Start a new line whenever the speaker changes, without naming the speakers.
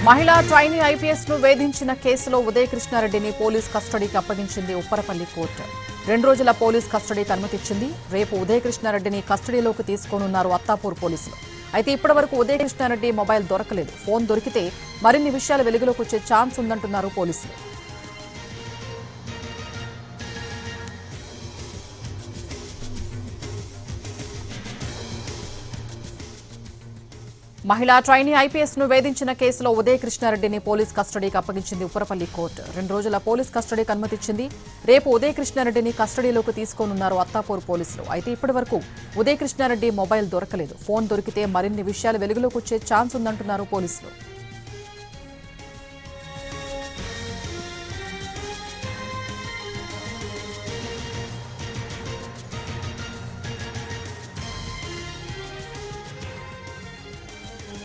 మహిళా trainee IPS ను వేధించిన కేసులో ఉదయ కృష్ణారెడ్డిని పోలీస్ కస్టడీకి అప్పగించింది ఉప్పరపల్లి కోర్టు. 2 రోజుల పోలీస్ కస్టడీకి అనుమతిచ్చింది. రేపు ఉదయ కృష్ణారెడ్డిని కస్టడీలోకి తీసుకోనున్నారు అత్తాపూర్ పోలీసులు. అయితే ఇప్పటివరకు ఉదయ కృష్ణారెడ్డి మొబైల్ దొరకలేదు. ఫోన్ దొరికితే మరిన్ని విషయాలు వెలుగులోకి వచ్చే ఛాన్స్ ఉందంటున్నారు పోలీసులు. మహిళా ట్రైనీ ఐపీఎస్ ను వేధించిన కేసులో ఉదయ కృష్ణారెడ్డిని పోలీస్ కస్టడీకి అప్పగించింది ఉప్పరపల్లి కోర్టు. 2 రోజుల పోలీస్ కస్టడీకి అనుమతిచ్చింది. రేపు ఉదయ కృష్ణారెడ్డిని కస్టడీలోకి తీసుకోనున్నారు అత్తాపూర్ పోలీసులు. అయితే ఇప్పటివరకు ఉదయ కృష్ణారెడ్డి మొబైల్ దొరకలేదు. ఫోన్ దొరికితే మరిన్ని విషయాలు వెలుగులోకి వచ్చే ఛాన్స్ ఉందంటున్నారు పోలీసులు.